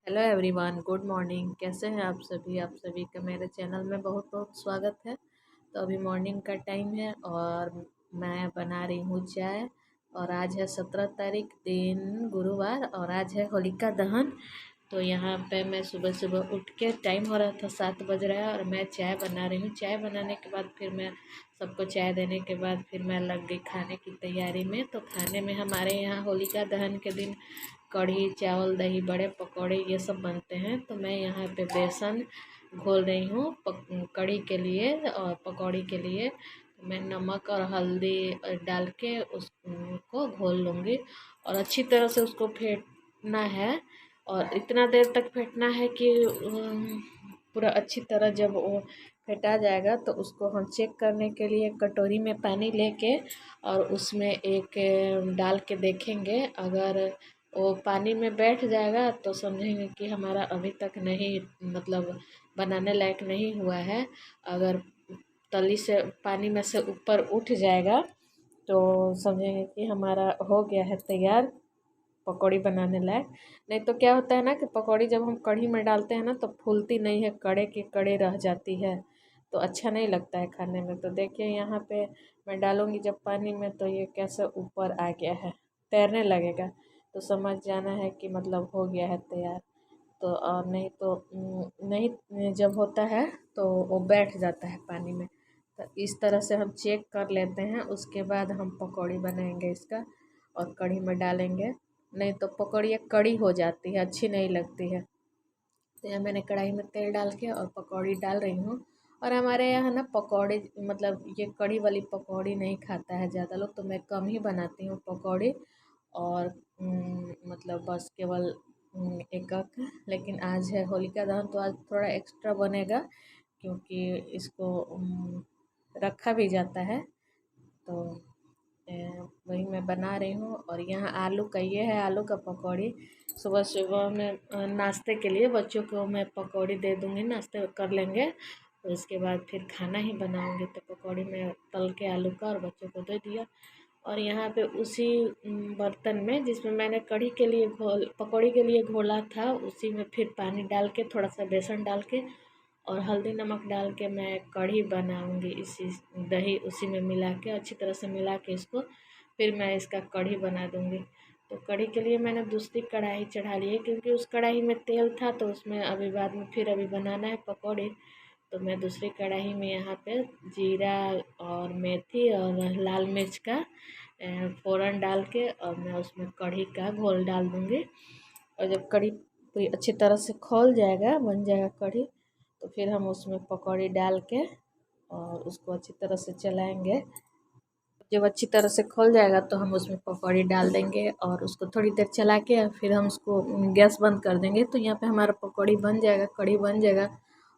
Hello everyone, good morning. कैसे हैं आप सभी का मेरे चैनल में बहुत बहुत स्वागत है। तो अभी मॉर्निंग का टाइम है और मैं बना रही हूँ चाय। और आज है 17 तारीख, दिन गुरुवार, और आज है होलिका दहन। तो यहाँ पे मैं सुबह सुबह उठ के, टाइम हो रहा था 7 बज रहा है, और मैं चाय बना रही हूँ। चाय बनाने के बाद फिर मैं सबको चाय देने के बाद फिर मैं लग गई खाने की तैयारी में। तो खाने में हमारे यहाँ होलिका दहन के दिन कढ़ी चावल दही बड़े पकौड़े ये सब बनते हैं। तो मैं यहाँ पे बेसन घोल रही हूँ कढ़ी के लिए और पकौड़ी के लिए। मैं नमक और हल्दी डाल के उसको घोल लूँगी और अच्छी तरह से उसको फेंटना है। और इतना देर तक फेंटना है कि पूरा अच्छी तरह जब वो फेंटा जाएगा तो उसको हम चेक करने के लिए कटोरी में पानी लेके और उसमें एक डाल के देखेंगे। अगर वो पानी में बैठ जाएगा तो समझेंगे कि हमारा अभी तक नहीं, मतलब बनाने लायक नहीं हुआ है। अगर तली से पानी में से ऊपर उठ जाएगा तो समझेंगे कि हमारा हो गया है तैयार पकौड़ी बनाने लायक। नहीं तो क्या होता है ना कि पकौड़ी जब हम कढ़ी में डालते हैं ना तो फूलती नहीं है, कड़े की कड़े रह जाती है, तो अच्छा नहीं लगता है खाने में। तो देखिए यहाँ पे मैं डालूँगी जब पानी में तो ये कैसे ऊपर आ गया है, तैरने लगेगा, तो समझ जाना है कि मतलब हो गया है तैयार। तो और नहीं तो नहीं जब होता है तो वो बैठ जाता है पानी में। तो इस तरह से हम चेक कर लेते हैं, उसके बाद हम पकौड़ी बनाएंगे इसका और कढ़ी में डालेंगे। नहीं तो पकौड़ी एक कड़ी हो जाती है, अच्छी नहीं लगती है। तो यहाँ मैंने कढ़ाई में तेल डाल के और पकौड़ी डाल रही हूँ। और हमारे यहाँ ना पकौड़ी, मतलब ये कड़ी वाली पकौड़ी नहीं खाता है ज़्यादा लोग, तो मैं कम ही बनाती हूँ पकौड़ी। और मतलब बस केवल एक एक। लेकिन आज है होलिका दहन तो आज थोड़ा एक्स्ट्रा बनेगा, क्योंकि इसको रखा भी जाता है। तो वही मैं बना रही हूँ। और यहाँ आलू का, ये है आलू का पकौड़ी। सुबह सुबह में नाश्ते के लिए बच्चों को मैं पकौड़ी दे दूँगी, नाश्ते कर लेंगे। और उसके बाद फिर खाना ही बनाऊँगी। तो पकौड़ी में तल के आलू का और बच्चों को दे दिया। और यहाँ पे उसी बर्तन में जिसमें मैंने कढ़ी के लिए पकौड़ी के लिए घोला था, उसी में फिर पानी डाल के, थोड़ा सा बेसन डाल के और हल्दी नमक डाल के मैं कढ़ी बनाऊंगी। इसी दही उसी में मिला के अच्छी तरह से मिला के इसको फिर मैं इसका कढ़ी बना दूंगी। तो कढ़ी के लिए मैंने दूसरी कढ़ाई चढ़ा ली है, क्योंकि उस कढ़ाई में तेल था तो उसमें अभी बाद में फिर अभी बनाना है पकौड़ी। तो मैं दूसरी कढ़ाई में यहाँ पे जीरा और मेथी और लाल मिर्च का फ़ोरन डाल के और मैं उसमें कढ़ी का घोल डाल दूँगी। और जब कढ़ी पूरी अच्छी तरह से खौल जाएगा, बन जाएगा कढ़ी, तो फिर हम उसमें पकौड़ी डाल के और उसको अच्छी तरह से चलाएंगे। जब अच्छी तरह से खौल जाएगा तो हम उसमें पकौड़ी डाल देंगे और उसको थोड़ी देर चला के फिर हम उसको गैस बंद कर देंगे। तो यहाँ पे हमारा पकौड़ी बन जाएगा, कढ़ी बन जाएगा।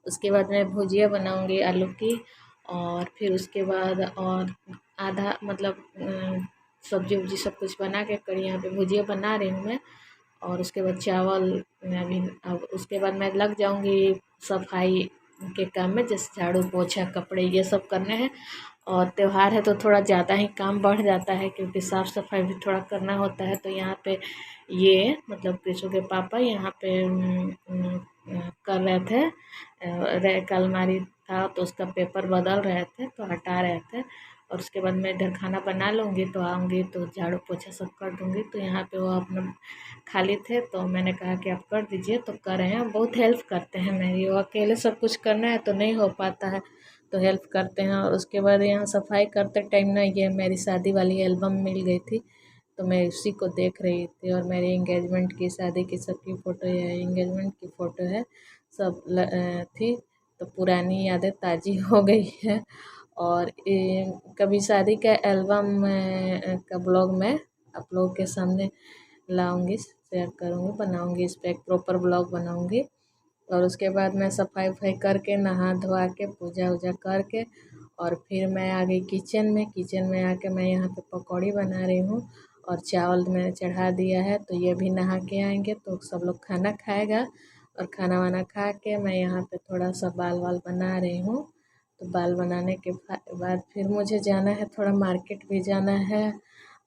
उसके बाद मैं भुजिया बनाऊँगी आलू की। और फिर उसके बाद और आधा, मतलब सब्जी उब्जी सब कुछ बना के कढ़ी, यहाँ पे भुजिया बना रही हूँ मैं। और उसके बाद चावल मैं अभी, अब उसके बाद मैं लग जाऊँगी सफाई के काम में, जैसे झाड़ू पोछा कपड़े ये सब करने हैं। और त्यौहार है तो थोड़ा ज़्यादा ही काम बढ़ जाता है, क्योंकि साफ़ सफाई भी थोड़ा करना होता है। तो यहाँ पे ये, मतलब कृषु के पापा यहाँ पे कर रहे थे, रैक अलमारी था तो उसका पेपर बदल रहे थे, तो हटा रहे थे। और उसके बाद मैं इधर खाना बना लूँगी, तो आऊँगी तो झाड़ू पोछा सब कर दूँगी। तो यहाँ पे वो अपना खाली थे तो मैंने कहा कि आप कर दीजिए, तो कर रहे हैं। बहुत हेल्प करते हैं मेरी, वो अकेले सब कुछ करना है तो नहीं हो पाता है, तो हेल्प करते हैं। और उसके बाद यहाँ सफाई करते टाइम ना, ये मेरी शादी वाली एल्बम मिल गई थी, तो मैं उसी को देख रही थी। और मेरी इंगेजमेंट की, शादी की सबकी फ़ोटो है, इंगेजमेंट की फ़ोटो है, सब थी। तो पुरानी यादें ताज़ी हो गई है। और कभी शादी का एल्बम का ब्लॉग मैं आप लोगों के सामने लाऊंगी, शेयर करूँगी, बनाऊंगी, इस पर एक प्रॉपर ब्लॉग बनाऊंगी। और उसके बाद मैं सफाई वफाई करके, नहा धोआ के, पूजा वूजा करके और फिर मैं आ गई किचन में। किचन में आके मैं यहाँ पे पकौड़ी बना रही हूँ और चावल मैंने चढ़ा दिया है। तो ये भी नहा के आएंगे तो सब लोग खाना खाएगा। और खाना वाना खा के मैं यहाँ पे थोड़ा सा बाल वाल बना रही हूँ। तो बाल बनाने के बाद फिर मुझे जाना है, थोड़ा मार्केट भी जाना है।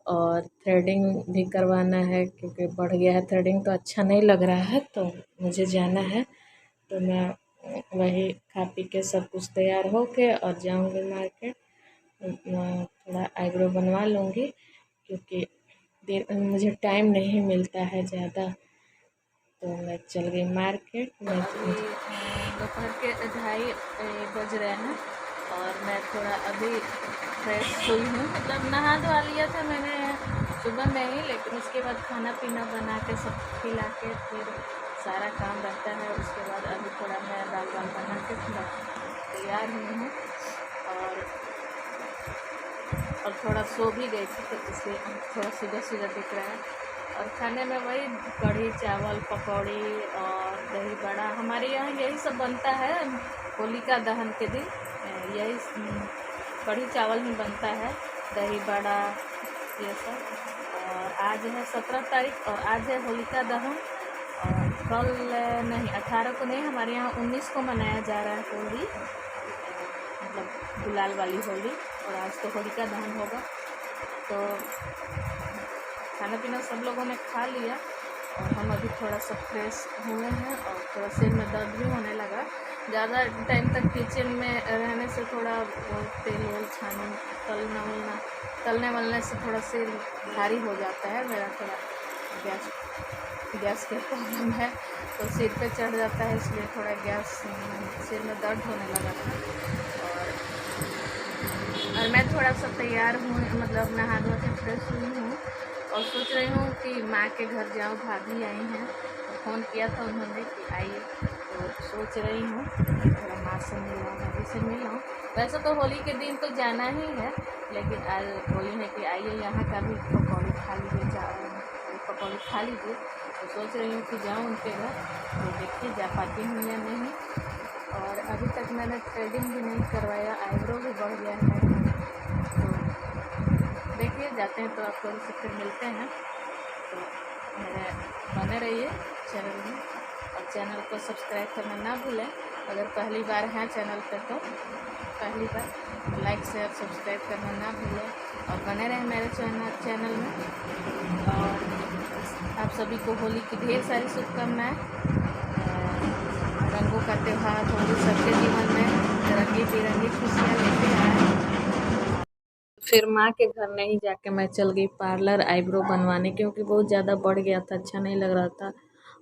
और थ्रेडिंग भी करवाना है क्योंकि बढ़ गया है। थ्रेडिंग तो अच्छा नहीं लग रहा है, तो मुझे जाना है। तो मैं वही खा पी के सब कुछ तैयार हो के और जाऊँगी मार्केट। मैं थोड़ा आईब्रो बनवा लूँगी क्योंकि मुझे टाइम नहीं मिलता है ज़्यादा। तो मैं चल गई मार्केट में। दोपहर के 2:30 बज रहे हैं और मैं थोड़ा अभी फ्रेश हुई हूँ। मतलब नहा धोवा लिया था मैंने सुबह में ही, लेकिन उसके बाद खाना पीना बना के सब खिला के फिर सारा काम रहता है। उसके बाद अभी थोड़ा मैं दाल वाल बना के थोड़ा तैयार हुई हूँ और थोड़ा सो भी गई थी, तो इसलिए थोड़ा सुबह सुबह दिख रहा है। और खाने में वही कढ़ी चावल पकौड़ी और दही बड़ा, हमारे यहाँ यही सब बनता है होलिका दहन के दिन। यही कढ़ी चावल ही बनता है, दही बड़ा ये सब। और आज है 17 तारीख और आज है होलिका दहन। और कल नहीं, 18 को नहीं, हमारे यहाँ 19 को मनाया जा रहा है होली, मतलब गुलाल वाली होली। और आज तो होलिका दहन होगा। तो खाना पीना सब लोगों ने खा लिया और हम अभी थोड़ा सा फ्रेश हुए हैं और थोड़ा सिर में दर्द भी होने लगा। ज़्यादा टाइम तक किचन में रहने से थोड़ा तेल वेल छाने तलने वलने से थोड़ा सिर भारी हो जाता है। मेरा थोड़ा गैस के प्रॉब्लम है, तो सिर पे चढ़ जाता है, इसलिए थोड़ा सिर में दर्द होने लगा था। और मैं थोड़ा सा तैयार हूँ, मतलब नहा धो के फ्रेश हुई हूँ और सोच रही हूँ कि माँ के घर जाऊँ। भाभी आई हैं तो फ़ोन किया था उन्होंने कि आइए, तो सोच रही हूँ कि थोड़ा माँ से मिलाऊँ, भाभी से मिलाऊँ। वैसे तो होली के दिन तो जाना ही है, लेकिन आज होली है कि आइए यहाँ का भी पकौड़ी खा लीजिए, पकौड़ी खा लीजिए। तो सोच रही हूँ कि जाऊँ उनके घर, तो देखिए जा पाती हूँ या नहीं। और अभी तक मैंने थ्रेडिंग भी नहीं करवाया, आईब्रो भी बढ़ गया है। तो देखिए जाते हैं तो आप लोगों से फिर मिलते हैं। तो मेरे बने रहिए चैनल में और चैनल को सब्सक्राइब करना ना भूलें। अगर पहली बार हैं चैनल पर तो पहली बार लाइक शेयर सब्सक्राइब करना ना भूलें और बने रहें मेरे चैनल में। और आप सभी को होली की ढेर सारी शुभकामनाएँ। रंगों का त्यौहार होली सबके जीवन में रंगी बिरंगी खुशियाँ लेके आए। फिर माँ के घर नहीं जाके मैं चल गई पार्लर आईब्रो बनवाने, क्योंकि बहुत ज़्यादा बढ़ गया था, अच्छा नहीं लग रहा था।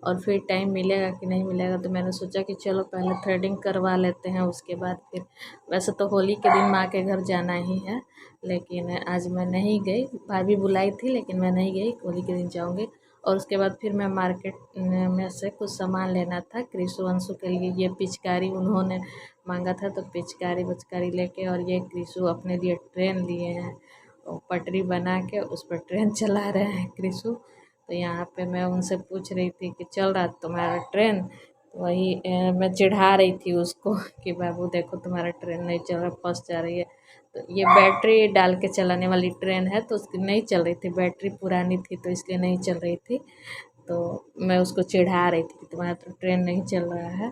और फिर टाइम मिलेगा कि नहीं मिलेगा, तो मैंने सोचा कि चलो पहले थ्रेडिंग करवा लेते हैं, उसके बाद फिर। वैसे तो होली के दिन माँ के घर जाना ही है, लेकिन आज मैं नहीं गई। भाभी बुलाई थी लेकिन मैं नहीं गई, होली के दिन जाऊँगी। और उसके बाद फिर मैं मार्केट में से कुछ सामान लेना था क्रिशु अंशु के लिए। ये पिचकारी उन्होंने मांगा था, तो पिचकारी विचकारी लेके और ये क्रिशु अपने लिए ट्रेन लिए हैं, और पटरी बना के उस पर ट्रेन चला रहे हैं क्रिशु। तो यहाँ पे मैं उनसे पूछ रही थी कि चल रहा तुम्हारा ट्रेन, तो वही मैं चिढ़ा रही थी उसको कि बाबू देखो तुम्हारा ट्रेन नहीं चल रहा, फंस जा रही है। तो ये बैटरी डाल के चलाने वाली ट्रेन है, तो उसकी नहीं चल रही थी, बैटरी पुरानी थी तो इसलिए नहीं चल रही थी। तो मैं उसको चिढ़ा रही थी कि तुम्हारा तो ट्रेन नहीं चल रहा है।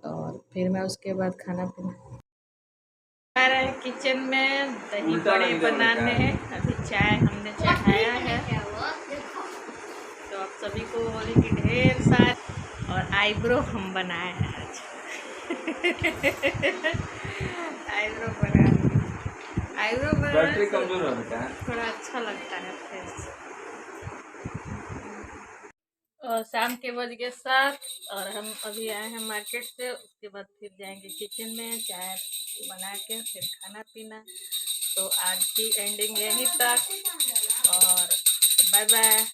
और फिर मैं उसके बाद खाना पीना आ रहा है किचन में, दही बड़े बनाने हैं। अभी चाय हमने चढ़ाया है। तो आप सभी को होली की ढेर सारी। और आईब्रो हम बनाए हैं आज। आईब्रो बना थोड़ा अच्छा लगता है फेस। और शाम के बज गए 7 और हम अभी आए हैं मार्केट से। उसके बाद फिर जाएंगे किचन में, चाय बना के फिर खाना पीना। तो आज की एंडिंग यहीं तक और bye bye,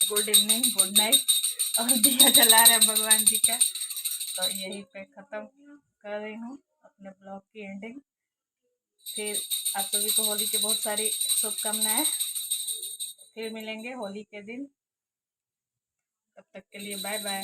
good evening, good night. और दिया जला रहे भगवान जी का, तो यहीं पे ख़त्म कर रही हूँ अपने ब्लॉग की एंडिंग। फिर आप सभी को होली की बहुत सारी शुभकामनाएं। फिर मिलेंगे होली के दिन, तब तक के लिए बाय बाय।